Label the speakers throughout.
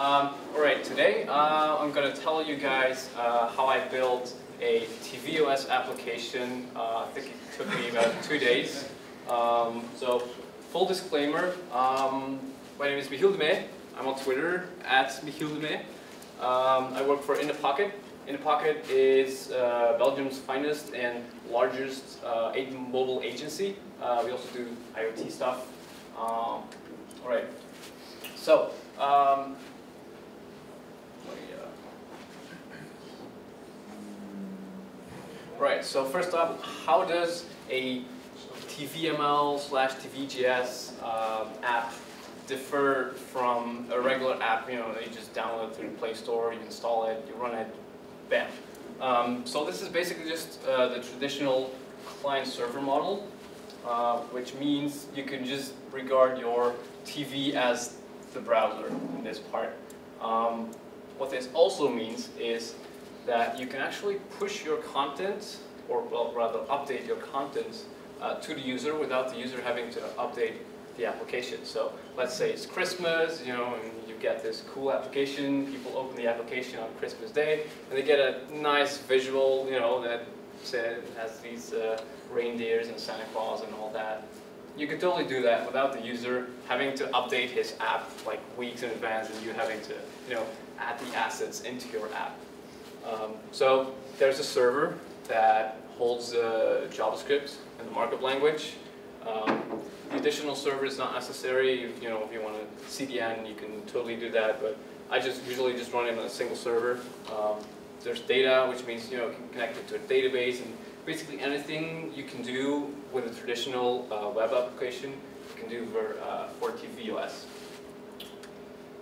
Speaker 1: Alright, today I'm going to tell you guys how I built a tvOS application. I think it took me about 2 days. So, full disclaimer, my name is Michiel de Mey. I'm on Twitter at Michiel de Mey. I work for In the Pocket. In the Pocket is Belgium's finest and largest mobile agency. We also do IoT stuff. Alright, so right, so first up, how does a TVML/TVJS app differ from a regular app? You know, you just download it through the Play Store, you install it, you run it, bam. So this is basically just the traditional client-server model, which means you can just regard your TV as the browser in this part. What this also means is that you can actually push your content, or well, rather update your content to the user without the user having to update the application. So let's say it's Christmas, you know, and you get this cool application, people open the application on Christmas Day, and they get a nice visual, you know, that has these reindeers and Santa Claus and all that. You could totally do that without the user having to update his app like weeks in advance and you having to, you know, add the assets into your app. So there's a server that holds JavaScript and the markup language. The additional server is not necessary. You know, if you want a CDN, you can totally do that. But I usually just run it on a single server. There's data, which means you can connect it to a database, and basically anything you can do with a traditional web application, you can do for tvOS.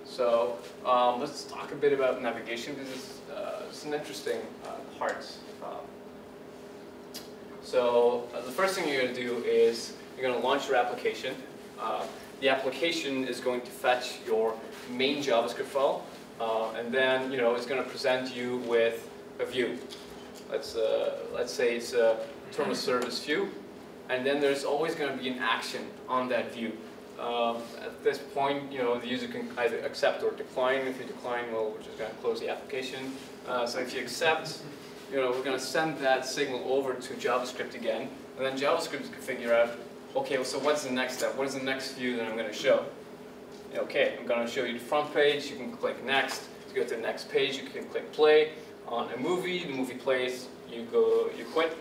Speaker 1: So let's talk a bit about navigation, because it's an interesting part. So the first thing you're going to do is you're going to launch your application. The application is going to fetch your main JavaScript file, and then it's going to present you with a view. Let's say it's a term of service view, and then there's always going to be an action on that view. At this point, the user can either accept or decline. If you decline, well, we're just going to close the application. So if you accept, we're going to send that signal over to JavaScript again, and then JavaScript can figure out, okay, so what's the next step? What is the next view that I'm going to show? Okay, I'm going to show you the front page. You can click next. To go to the next page, you can click play on a movie. The movie plays. You quit.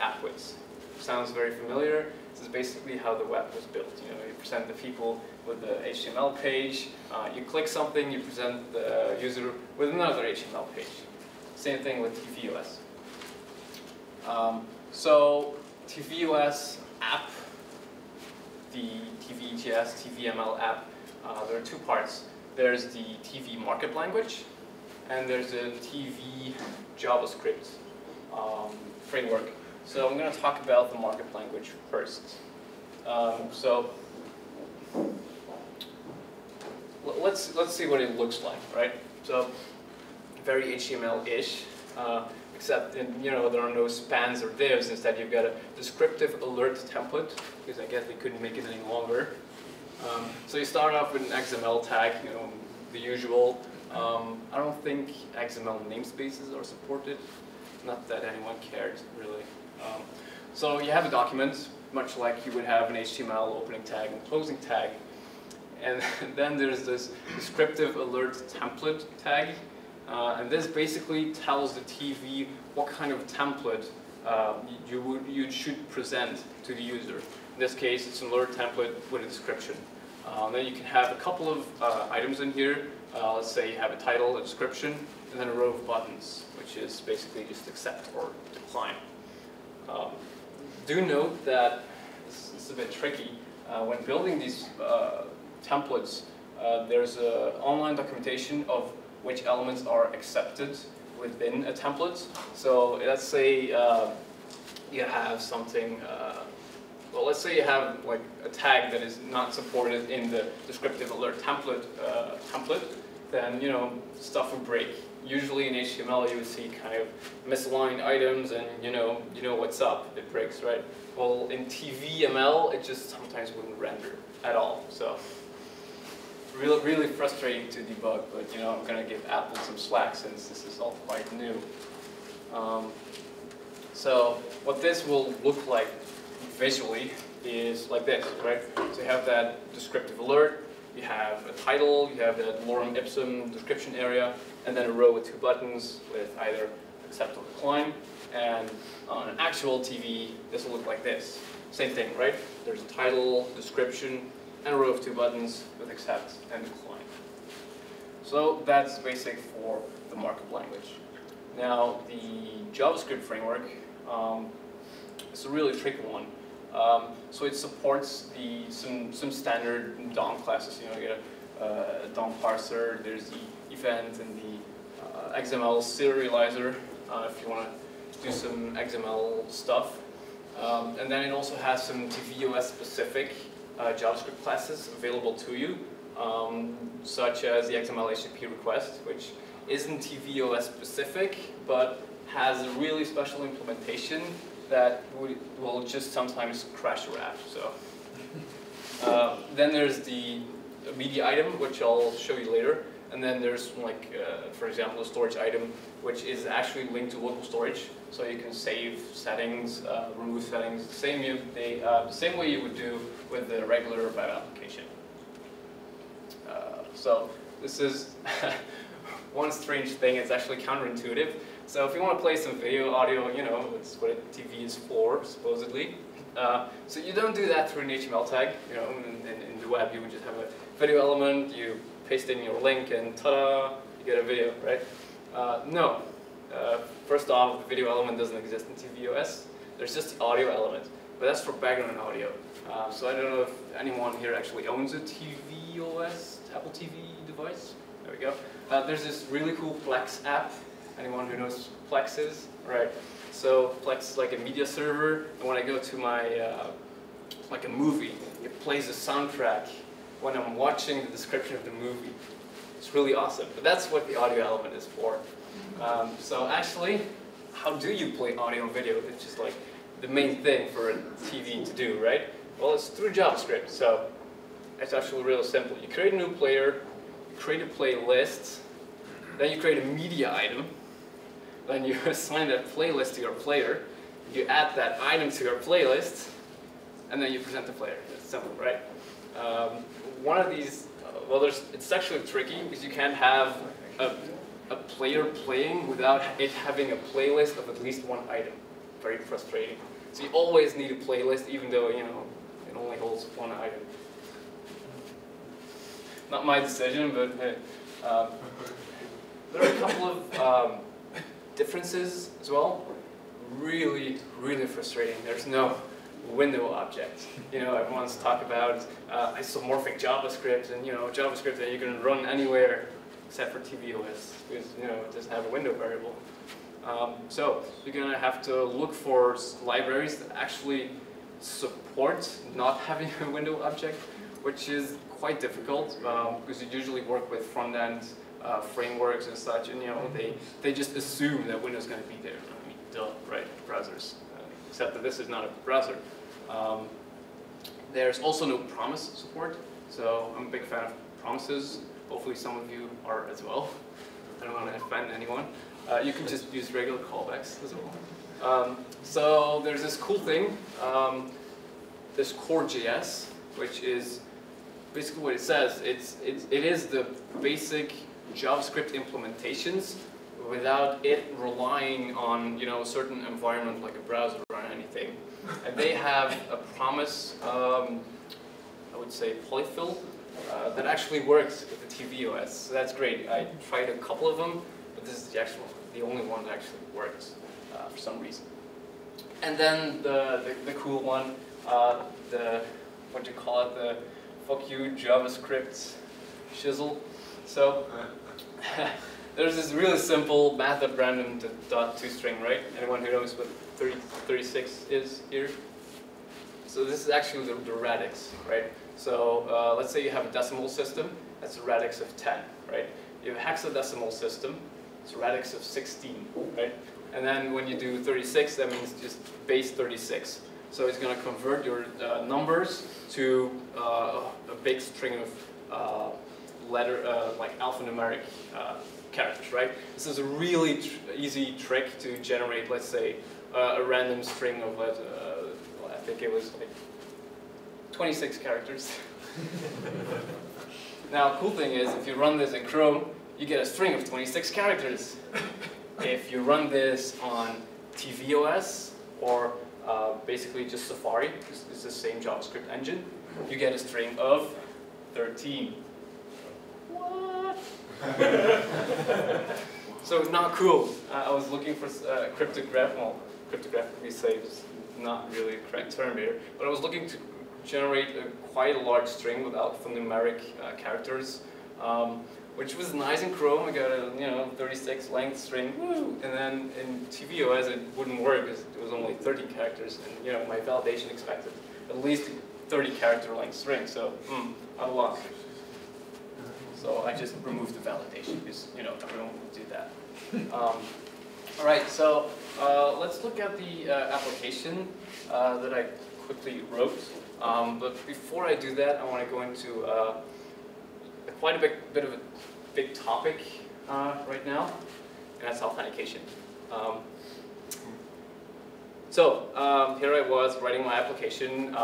Speaker 1: App quits. Sounds very familiar. This is basically how the web was built. You present the people with the HTML page. You click something. You present the user with another HTML page. Same thing with tvOS. So tvOS app, the TVJS, TVML app, there are two parts. There's the TV markup language, and there's the TV JavaScript framework. So I'm going to talk about the markup language first. So let's see what it looks like, right? So very HTML-ish, except there are no spans or divs. Instead, you've got a descriptive alert template, because I guess we couldn't make it any longer. So you start off with an XML tag, the usual. I don't think XML namespaces are supported. Not that anyone cares, really. So you have a document, much like you would have an HTML opening tag and closing tag. And then there's this descriptive alert template tag. And this basically tells the TV what kind of template you should present to the user. In this case, it's an alert template with a description. Then you can have a couple of items in here. Let's say you have a title, a description, and then a row of buttons, which is basically just accept or decline. Do note that this is a bit tricky. When building these templates, there's an online documentation of which elements are accepted within a template. So let's say you have something, well, let's say you have like a tag that is not supported in the descriptive alert template, then stuff would break. Usually in HTML you would see kind of misaligned items, and you know what's up. It breaks, right? Well, in TVML it just sometimes wouldn't render at all. So really frustrating to debug, but you know, I'm going to give Apple some slack since this is all quite new. So what this will look like visually is like this, right? So you have that descriptive alert, you have a title, you have that lorem ipsum description area, and then a row with 2 buttons with either accept or decline. And on an actual TV, this will look like this. Same thing, right? There's a title, description, and a row of 2 buttons with accept and decline. So that's basic for the markup language. Now, the JavaScript framework is a really tricky one. So it supports some standard DOM classes. You know, you get a DOM parser, there's the event and the XML serializer if you want to do some XML stuff. And then it also has some tvOS specific JavaScript classes available to you, such as the XML HTTP request, which isn't tvOS specific, but has a really special implementation that will just sometimes crash your app. So then there's the media item, which I'll show you later, and then there's like, for example, a storage item, which is actually linked to local storage, so you can save settings, remove settings, the same way you would do with the regular web application. So this is one strange thing. It's actually counterintuitive. So if you want to play some video, audio, you know, that's what a TV is for, supposedly. So you don't do that through an HTML tag. You know, in the web, you would just have a video element, you paste in your link, and ta-da, you get a video, right? No. First off, the video element doesn't exist in tvOS. There's just the audio element, but that's for background audio. So I don't know if anyone here actually owns a tvOS, Apple TV device. There we go. There's this really cool Plex app. Anyone who knows Plex is? Right. So Plex is like a media server, and when I go to my, like a movie, it plays a soundtrack when I'm watching the description of the movie. It's really awesome. But that's what the audio element is for. So actually, how do you play audio and video? It's just like the main thing for a TV to do, right? Well, it's through JavaScript. So it's actually really simple. You create a new player, you create a playlist, then you create a media item, then you assign that playlist to your player, you add that item to your playlist, and then you present the player. It's simple, right? One of these, well, it's actually tricky because you can't have a player playing without it having a playlist of at least one item. Very frustrating. So you always need a playlist, even though, you know, it only holds one item. Not my decision, but hey. There are a couple of differences as well. Really, really frustrating. There's no window object. You know, everyone's talked about isomorphic JavaScript, and you know, JavaScript that you can run anywhere except for tvOS, because you know, it doesn't have a window variable. So you're gonna have to look for libraries that actually support not having a window object, which is quite difficult because you usually work with front-end frameworks and such, and you know, they just assume that Windows is going to be there. I mean, duh, right? Browsers, except that this is not a browser. There's also no promise support, so I'm a big fan of promises. Hopefully, some of you are as well. I don't want to offend anyone. You can just use regular callbacks as well. So there's this cool thing, this core.js, which is basically what it says. It is the basic JavaScript implementations without it relying on, you know, a certain environment like a browser or anything. And they have a promise, I would say polyfill, that actually works with the tvOS. So that's great. I tried a couple of them, but this is the only one that actually works for some reason. And then the cool one, what do you call it, the fuck you JavaScript shizzle. So there's this really simple math.random dot toString, right? Anyone who knows what 36 is here? So this is actually the radix, right? So let's say you have a decimal system, that's a radix of 10, right? You have a hexadecimal system, it's a radix of 16, right? And then when you do 36, that means just base 36. So it's going to convert your numbers to a big string of letter, like alphanumeric characters, right? This is a really easy trick to generate, let's say, a random string of, I think it was like 26 characters. Now, cool thing is, if you run this in Chrome, you get a string of 26 characters. If you run this on tvOS, or basically just Safari, it's the same JavaScript engine, you get a string of 13. What? So not cool. I was looking for cryptograph. Well, cryptographically safe is not really the correct term here, but I was looking to generate quite a large string with alphanumeric characters, which was nice in Chrome. I got a 36 length string, woo! And then in tvOS it wouldn't work because it was only 30 characters, and my validation expected at least 30 character length string. So out of luck. So I just removed the validation because everyone will do that. All right, so let's look at the application that I quickly wrote. But before I do that, I want to go into quite a bit of a big topic right now, and that's authentication. Here I was writing my application.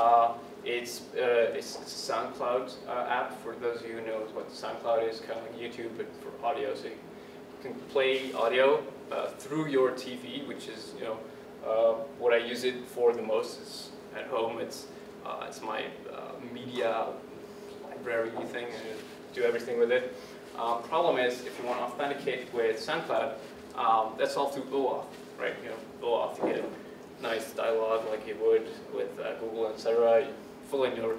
Speaker 1: It's a SoundCloud app. For those of you who know what SoundCloud is, kind of like YouTube, but for audio. So you can play audio through your TV, which is what I use it for the most. Is at home. It's my media library thing, and I do everything with it. Problem is, if you want to authenticate with SoundCloud, that's all through OAuth, right? OAuth, you get a nice dialogue like you would with Google, etc. You fill in your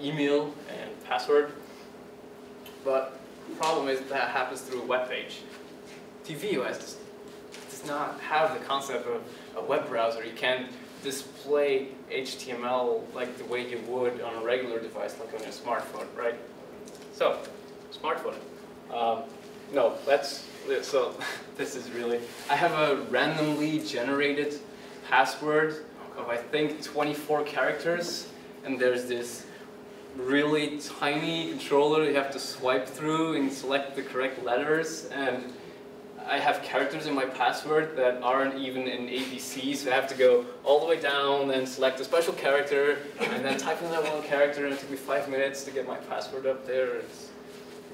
Speaker 1: email and password. But the problem is that happens through a web page. tvOS does not have the concept of a web browser. You can't display HTML like the way you would on a regular device, like on your smartphone, right? So, smartphone. So this is really, I have a randomly generated password of I think 24 characters, and there's this really tiny controller you have to swipe through and select the correct letters, and I have characters in my password that aren't even in ABC, so I have to go all the way down and select a special character, and then type in that one character, and it took me 5 minutes to get my password up there. It's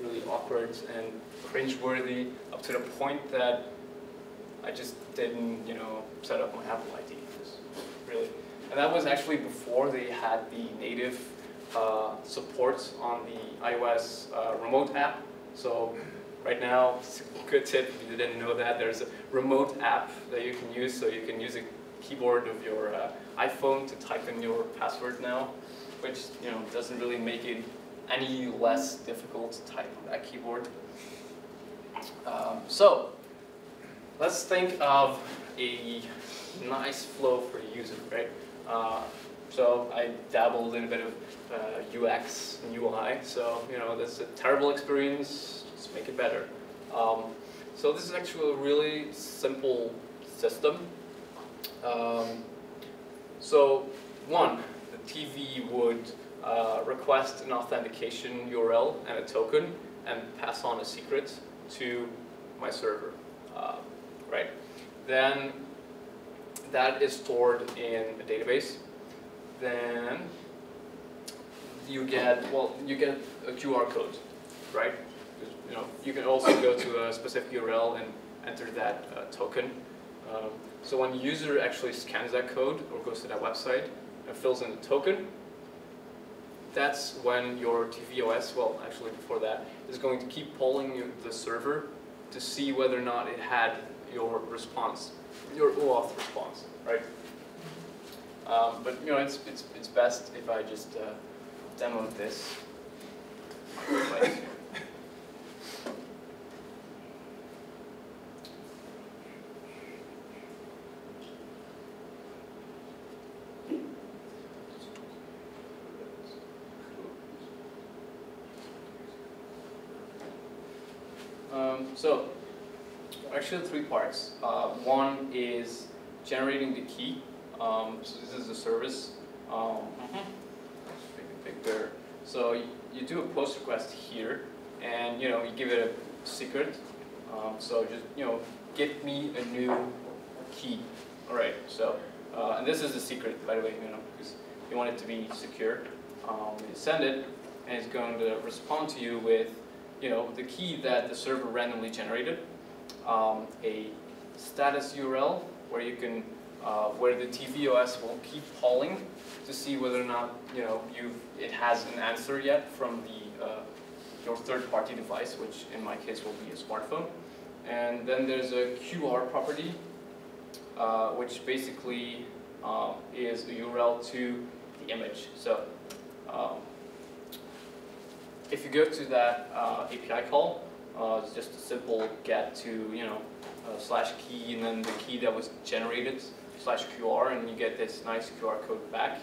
Speaker 1: really awkward and cringeworthy, up to the point that I just didn't, set up my Apple ID. Really, and that was actually before they had the native support on the iOS remote app. So right now, it's a good tip if you didn't know that, there's a remote app that you can use, so you can use a keyboard of your iPhone to type in your password now, which doesn't really make it any less difficult to type on that keyboard. So let's think of a nice flow for the user, right? So I dabbled in a bit of UX and UI, so that's a terrible experience, just make it better. So this is actually a really simple system. So one, the TV would request an authentication URL and a token and pass on a secret to my server, right? Then that is stored in a database. Then you get a QR code, right? You can also go to a specific URL and enter that token. So when the user actually scans that code or goes to that website and fills in the token, that's when your tvOS, well, actually before that, is going to keep polling the server to see whether or not it had your response, your OAuth response, right? But it's best if I just demo this. So, actually 3 parts. One is generating the key. So this is a service. Big there. So you do a post request here, and you give it a secret. So just get me a new key. All right. So and this is the secret, by the way, because you want it to be secure. You send it, and it's going to respond to you with the key that the server randomly generated, a status URL where you can where the tvOS will keep polling to see whether or not it has an answer yet from your third-party device, which in my case will be a smartphone. And then there's a QR property, which basically is a URL to the image. So if you go to that API call, it's just a simple get to /key and then the key that was generated /QR, and you get this nice QR code back.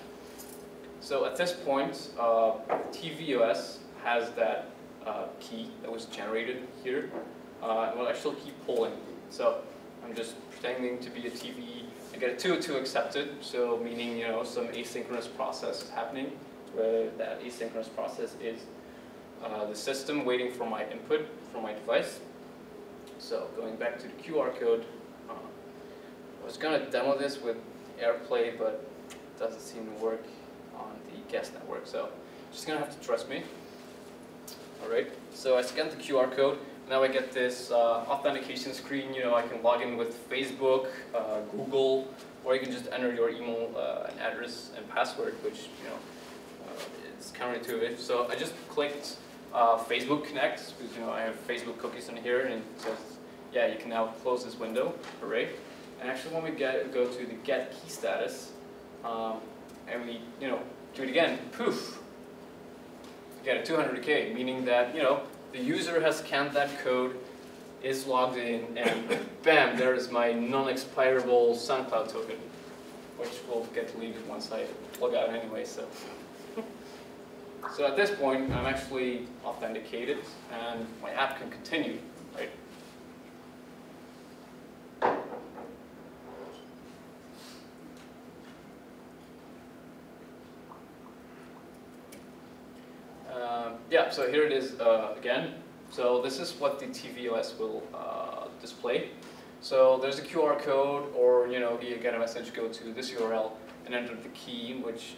Speaker 1: So at this point, tvOS has that key that was generated here, and will actually keep polling. So I'm just pretending to be a TV. I get a 202 accepted, so meaning some asynchronous process is happening, where that asynchronous process is the system waiting for my input from my device. So going back to the QR code, I was going to demo this with AirPlay, but it doesn't seem to work on the guest network, so just going to have to trust me. Alright, so I scanned the QR code. Now I get this authentication screen. I can log in with Facebook, Google, or you can just enter your email and address and password, which it's counterintuitive. So I just clicked Facebook Connect, because I have Facebook cookies in here, and it says, yeah, you can now close this window. Hooray! And actually, when we go to the get key status, and we do it again, poof, you get a 200K, meaning that the user has scanned that code, is logged in, and bam, there is my non-expirable SoundCloud token, which will get deleted once I log out anyway. So at this point, I'm actually authenticated, and my app can continue, right? Yeah, so here it is again. So this is what the tvOS will display. So there's a QR code, or you get a message, go to this URL and enter the key, which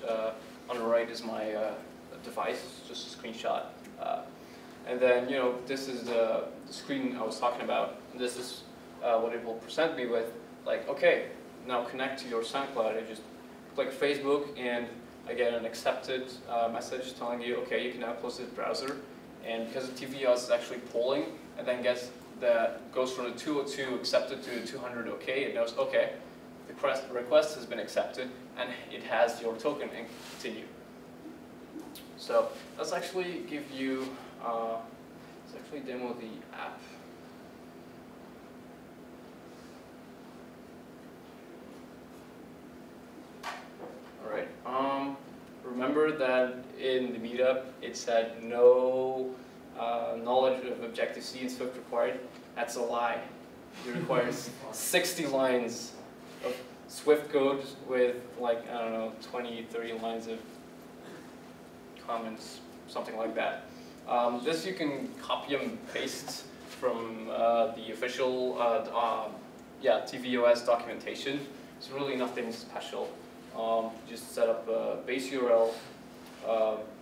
Speaker 1: on the right is my device, just a screenshot. And then this is the screen I was talking about. And this is what it will present me with. Like, okay, now connect to your SoundCloud. I just click Facebook, and I get an accepted message telling you, okay, you can now close this browser. And because the tvOS is actually polling, and then goes from the 202 accepted to the 200 okay, it knows, okay, the request has been accepted, and it has your token, and continue. So let's actually give you, let's actually demo the app. Alright, remember that in the meetup it said no knowledge of Objective-C and Swift required? That's a lie. It requires 60 lines of Swift code with, like, I don't know, 20, 30 lines of comments, something like that. This you can copy and paste from the official tvOS documentation. It's really nothing special. Just set up a base URL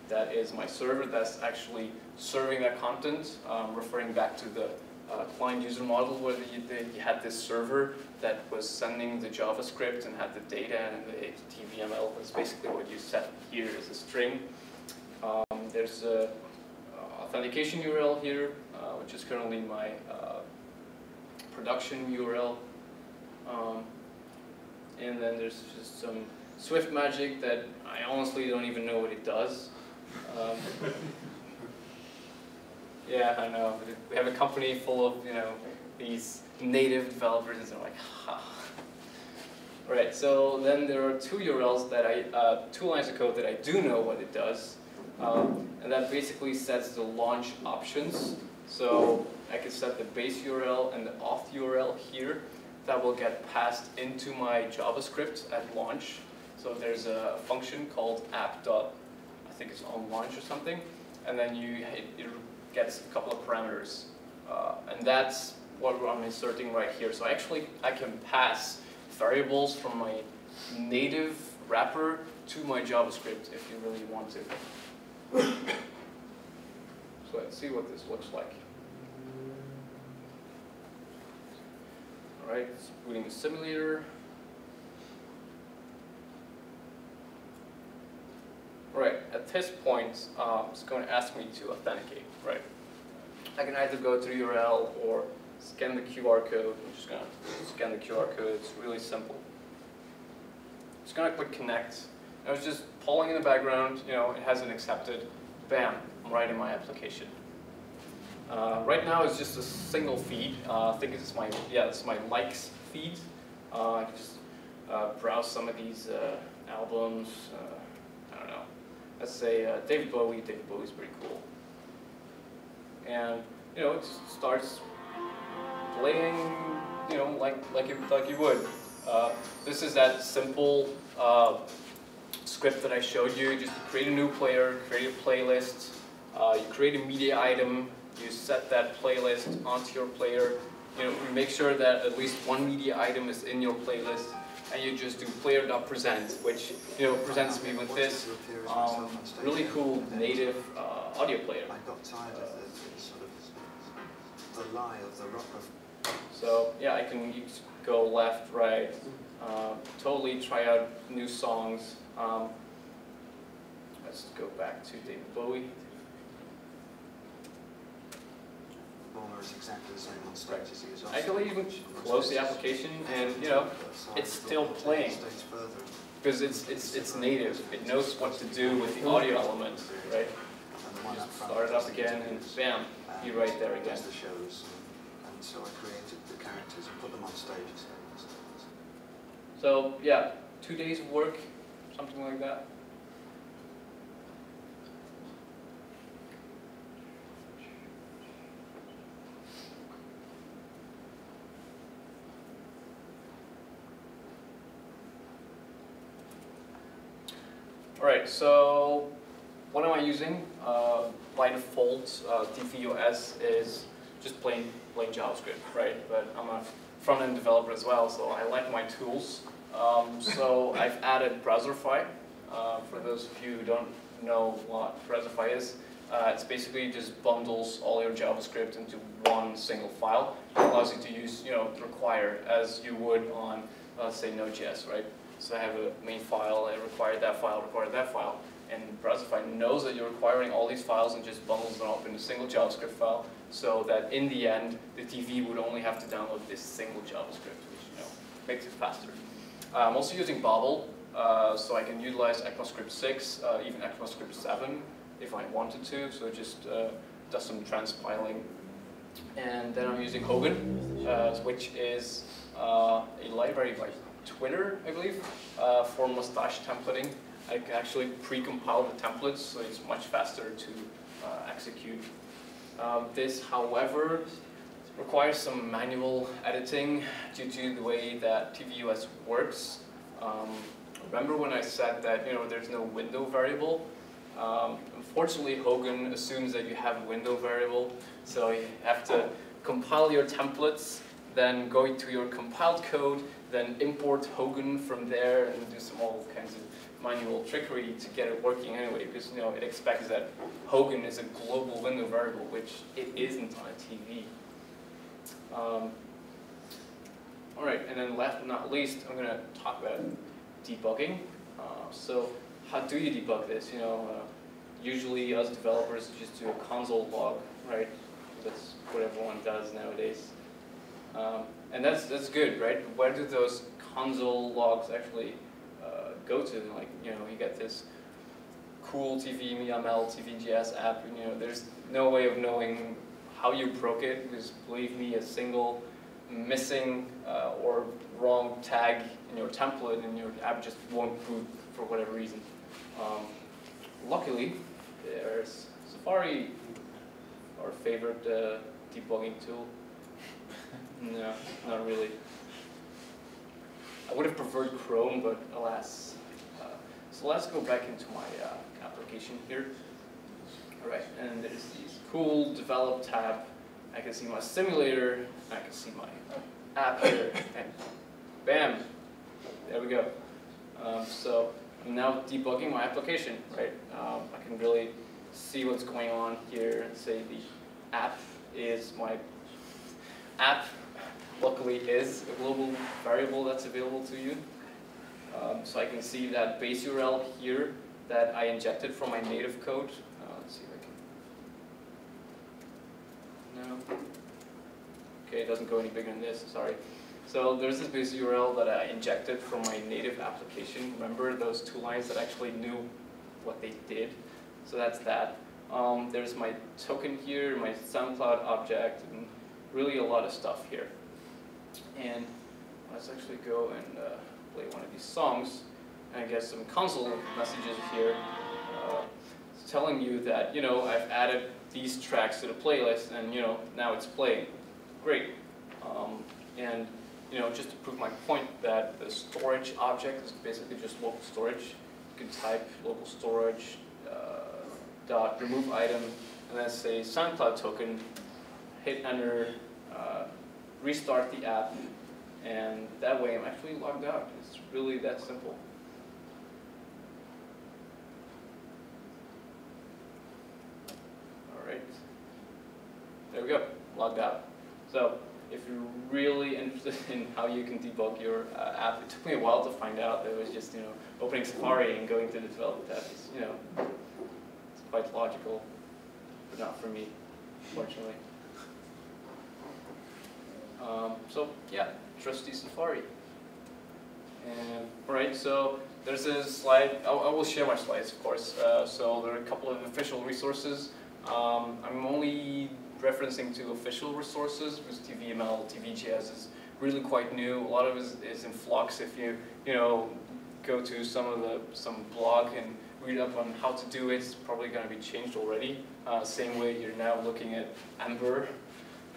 Speaker 1: that is my server that's actually serving that content, referring back to the client user model where you had this server that was sending the JavaScript and had the data, and the TVML was basically what you set here as a string. There's a authentication URL here, which is currently my production URL. And then there's just some Swift magic that I honestly don't even know what it does. Yeah, I know. We have a company full of these native developers, and they're like, ha. Right. So then there are two URLs that two lines of code that I do know what it does, and that basically sets the launch options. So I can set the base URL and the auth URL here. That will get passed into my JavaScript at launch. So there's a function called app. I think it's on launch or something, and then gets a couple of parameters, and that's what I'm inserting right here. So actually, I can pass variables from my native wrapper to my JavaScript if you really want to. So let's see what this looks like. All right, it's booting the simulator. Right, at this point, it's going to ask me to authenticate, right? I can either go to the URL or scan the QR code. I'm just going to scan the QR code. It's really simple. Just going to click connect. I was just polling in the background, you know, it hasn't accepted. Bam, I'm right in my application. Right now it's just a single feed. I think it's my likes feed. I can just browse some of these albums. I don't know. Let's say David Bowie. David Bowie's pretty cool. And you know, it starts playing, you know, like you would. This is that simple script that I showed you. Just create a new player, create a playlist. You create a media item. You set that playlist onto your player. You know, you make sure that at least one media item is in your playlist, and you just do player.present, which, you know, presents me with this really cool native audio player.
Speaker 2: I got tired of the sort of the lie of the rock of.
Speaker 1: So yeah, I can go left, right, totally try out new songs. Let's go back to David Bowie.
Speaker 2: Is exactly the same on stage as he is on
Speaker 1: I can even close the application, and you know, it's still playing because it's native. It knows what to do with the audio element, right? Just start it up again, and bam, you're right there again.
Speaker 2: The shows, and so I created the characters and put them on stage instead.
Speaker 1: So yeah, 2 days of work, something like that. Alright, so what am I using? By default, tvOS is just plain JavaScript, right? But I'm a front-end developer as well, so I like my tools. So I've added Browserify. For those of you who don't know what Browserify is, it's basically just bundles all your JavaScript into one single file. It allows you to use, you know, require as you would on, let's say, Node.js, right? So I have a main file, I require that file, and Browserify knows that you're requiring all these files and just bundles them up in a single JavaScript file, so that in the end, the TV would only have to download this single JavaScript, which, you know, makes it faster. I'm also using Babel, so I can utilize ECMAScript 6, even ECMAScript 7, if I wanted to, so it just does some transpiling. And then I'm using Hogan, which is a library by Twitter, I believe, for mustache templating. I can actually pre-compile the templates, so it's much faster to execute. This, however, requires some manual editing due to the way that tvOS works. Remember when I said that, you know, there's no window variable? Unfortunately, Hogan assumes that you have a window variable, so you have to compile your templates, then go to your compiled code, then import Hogan from there and do some all kinds of manual trickery to get it working anyway, because, you know, it expects that Hogan is a global window variable, which it isn't on a TV. All right, and then last but not least, I'm going to talk about debugging. So how do you debug this? You know, usually us developers just do a console log, right? That's what everyone does nowadays. And that's good, right? Where do those console logs actually go to? Like, you know, you get this cool TVML, TVJS app, and, you know, there's no way of knowing how you broke it, because believe me, a single missing or wrong tag in your template and your app just won't boot for whatever reason. Luckily, there's Safari, our favorite debugging tool. No, not really. I would have preferred Chrome, but alas. So let's go back into my application here. Alright, and there's these cool develop tab. I can see my simulator, I can see my app here, and bam, there we go. So I'm now debugging my application, right? I can really see what's going on here and say the app is my app. Luckily is a global variable that's available to you. So I can see that base URL here that I injected from my native code. Let's see if I can. No. Okay, it doesn't go any bigger than this, sorry. So there's this base URL that I injected from my native application. Remember those two lines that actually knew what they did? So that's that. There's my token here, my SoundCloud object, and really a lot of stuff here. And let's actually go and play one of these songs and get some console messages here telling you that, you know, I've added these tracks to the playlist and, you know, now it's playing. Great. And, you know, just to prove my point that the storage object is basically just local storage, you can type local storage dot remove item and then say SoundCloud token, hit enter, restart the app, and that way I'm actually logged out. It's really that simple. Alright, there we go, logged out. So if you're really interested in how you can debug your app, it took me a while to find out. It was just, you know, opening Safari and going to the develop tab. It's, you know, it's quite logical, but not for me, unfortunately. So yeah, trusty Safari. And alright, so there's a slide. I will share my slides, of course. So there are a couple of official resources. I'm only referencing to official resources because TVML, TVJS is really quite new. A lot of it is in flux. If you go to some blog and read up on how to do it, it's probably going to be changed already. Same way you're now looking at Ember.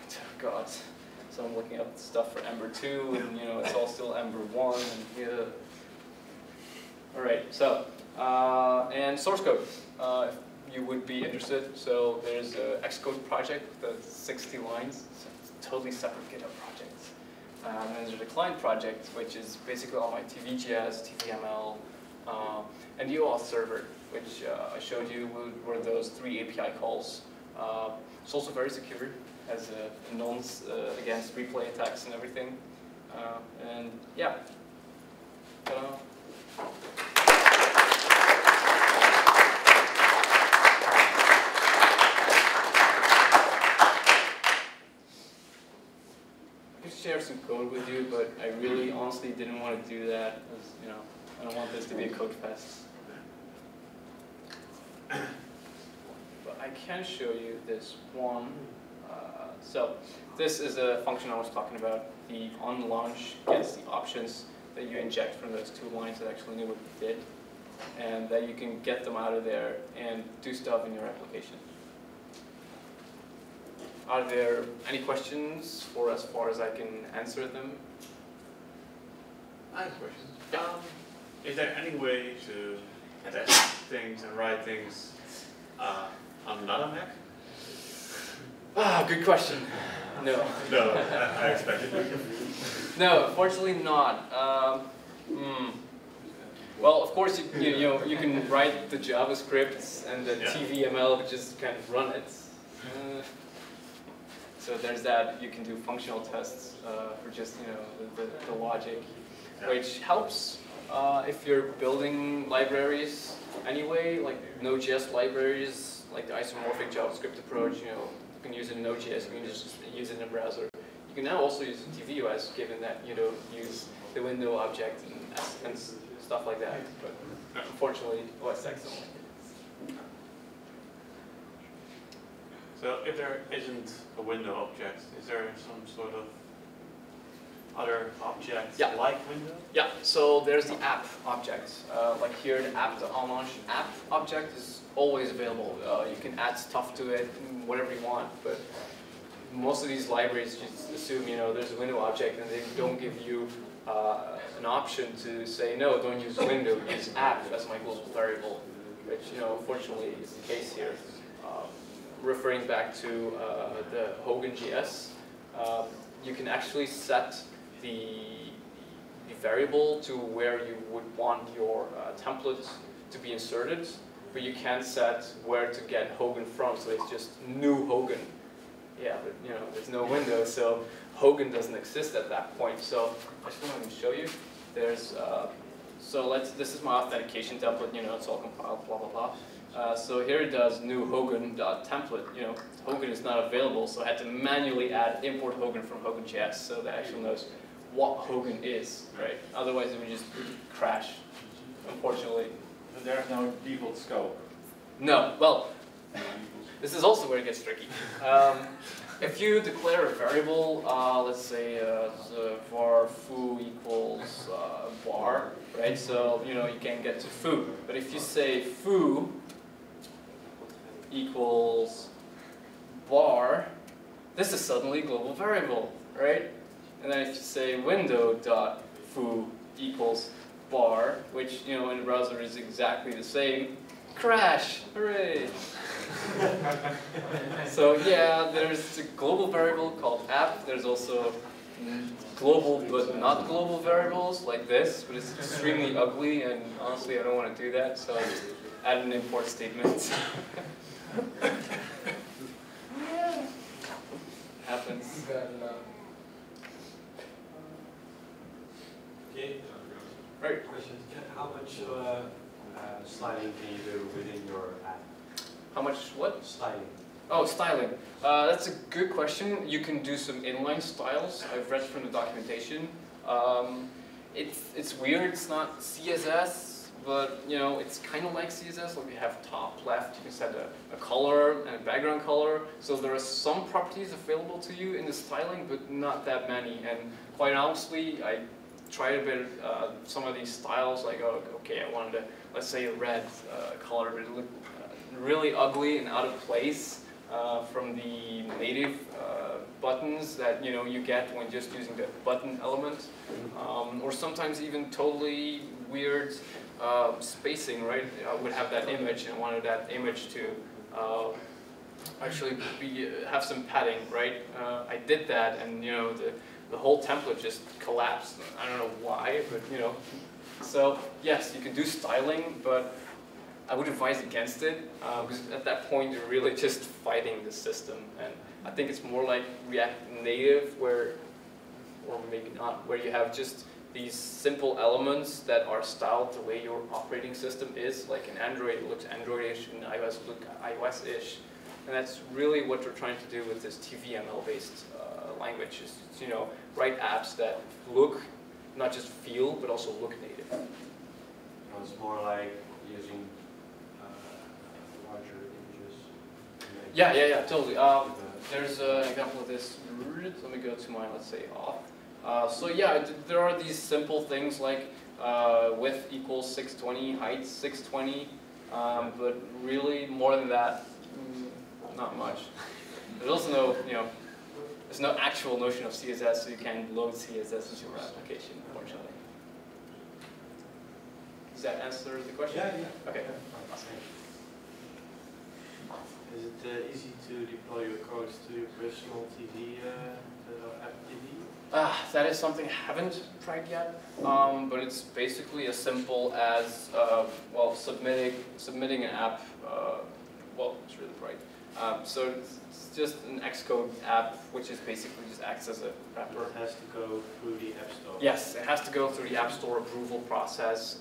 Speaker 1: Oh, God. So I'm looking up stuff for Ember 2, and it's all still Ember 1. And yeah. All right. So and source code. If you would be interested. So there's an Xcode project with 60 lines. So it's a totally separate GitHub project. And there's a client project, which is basically all my TVJS, TVML, and the TVOS server, which I showed you were those 3 API calls. It's also very secure, has nonce against replay attacks and everything. And yeah. Share some code with you, but I really honestly didn't want to do that because I don't want this to be a code fest. But I can show you this one. So this is a function I was talking about. The on launch gets the options that you inject from those 2 lines that actually knew what you did, and that you can get them out of there and do stuff in your application. Are there any questions for as far as I can answer them?
Speaker 3: I have a question.
Speaker 1: Yeah.
Speaker 3: Is there any way to test things and write things on another Mac?
Speaker 1: Ah, good question. No.
Speaker 3: No, I expected it.
Speaker 1: No, unfortunately not. Well, of course, you can write the JavaScript and the TVML, just kind of run it. So there's that. You can do functional tests for just the logic, which helps if you're building libraries anyway, like Node.js libraries, like the isomorphic JavaScript approach. You can use it in Node.js. You can just use it in a browser. You can now also use tvOS, given that you don't use the window object and stuff like that. But unfortunately, OS X don't like it.
Speaker 3: So if there isn't a window object, is there some sort of other object like window?
Speaker 1: Yeah, so there's the app object. Like here, the app, the on-launch app object is always available. You can add stuff to it, whatever you want, but most of these libraries just assume, there's a window object and they don't give you an option to say, no, don't use window, use app as my global variable, which, unfortunately is the case here. referring back to the Hogan.js, you can actually set the variable to where you would want your template to be inserted, but you can't set where to get Hogan from, so it's just new Hogan. Yeah, but you know, there's no window, so Hogan doesn't exist at that point. So I just want to show you. There's this is my authentication template. You know, it's all compiled, blah blah blah. So here it does new Hogan.template. You know, Hogan is not available, so I had to manually add import Hogan from Hogan.js so that actually knows what Hogan is, right? Otherwise it would just crash, unfortunately.
Speaker 4: So there's no default scope?
Speaker 1: No, well, this is also where it gets tricky. If you declare a variable, let's say var foo equals var, right? So, you know, you can get to foo. But if you say foo equals var, this is suddenly a global variable, right? And then if you say window.foo equals var, which, you know, in the browser is exactly the same, crash, hooray! So yeah, there's a global variable called app. There's also global but not global variables like this, but it's extremely ugly, and honestly I don't want to do that, so I just add an import statement. Yeah. Happens.
Speaker 5: Okay.
Speaker 1: Right.
Speaker 5: Question. How much styling can you do within your app?
Speaker 1: How much what?
Speaker 5: Styling.
Speaker 1: Oh, styling. That's a good question. You can do some inline styles. I've read from the documentation. It's weird. It's not CSS, but you know, it's kind of like CSS. Like you have top left, you can set a color and a background color. So there are some properties available to you in the styling, but not that many. And quite honestly, I tried a bit some of these styles. Like, oh, okay, I wanted to, let's say, a red color, but it looked really ugly and out of place from the native buttons that you get when just using the button element, or sometimes even totally weird spacing. Right, I would have that image and wanted that image to actually have some padding. Right, I did that, and the whole template just collapsed. I don't know why, but So yes, you can do styling, but I would advise against it, because at that point you're really just fighting the system. And I think it's more like React Native, or maybe not, where you have just these simple elements that are styled the way your operating system is. Like in Android, it looks Android-ish, and iOS look iOS-ish. And that's really what we're trying to do with this TVML-based language, is write apps that look, not just feel, but also look native.
Speaker 5: So it's more like using larger images.
Speaker 1: Yeah, totally. There's an example of this. Let me go to my, let's say, auth. So yeah, there are these simple things like width equals 620, height 620, but really more than that, not much. There's also no, there's no actual notion of CSS, so you can't load CSS into your application, unfortunately. Does that answer the question?
Speaker 5: Yeah.
Speaker 1: Okay.
Speaker 5: Is it easy to deploy your codes to your personal TV, app TV?
Speaker 1: That is something I haven't tried yet, but it's basically as simple as submitting an app. It's really bright. So it's just an Xcode app, which is basically just acts as a wrapper.
Speaker 5: It has to go through the App Store.
Speaker 1: Yes, it has to go through the App Store approval process.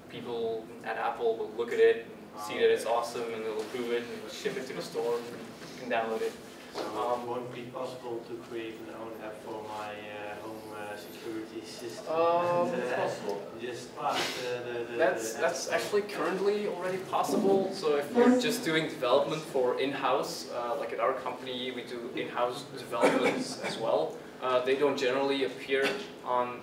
Speaker 1: People at Apple will look at it and see that it's awesome, and they'll approve it and ship it to the store. You can download it.
Speaker 5: So it won't be possible to create an own app for my home security system.
Speaker 1: It's possible.
Speaker 5: Just pass
Speaker 1: That's actually currently already possible. So if you're just doing development for in-house, like at our company, we do in-house developments as well. They don't generally appear on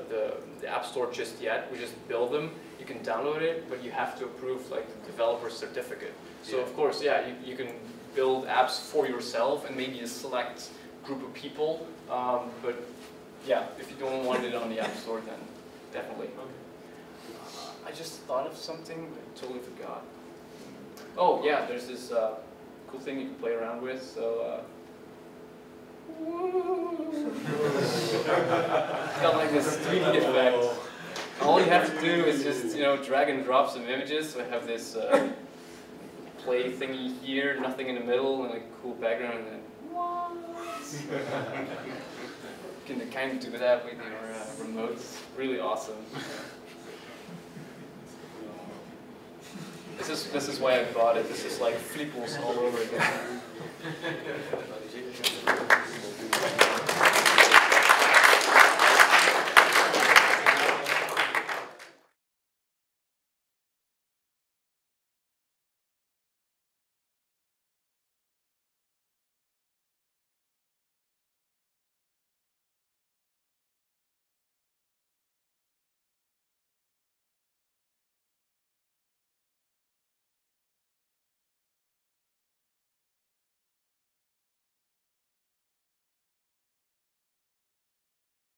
Speaker 1: the App Store just yet. We just build them. You can download it, but you have to approve like the developer certificate. So of course, yeah, you can build apps for yourself and maybe a select group of people. But yeah, if you don't want it on the App Store, then definitely. I just thought of something, but I totally forgot. Oh yeah, there's this cool cool thing you can play around with. So. Got like this 3D effect. All you have to do is just drag and drop some images. So I have this play thingy here, nothing in the middle, and like a cool background. And then you can kind of do that with your remotes. Really awesome. This is why I bought it. This is like flipples all over again.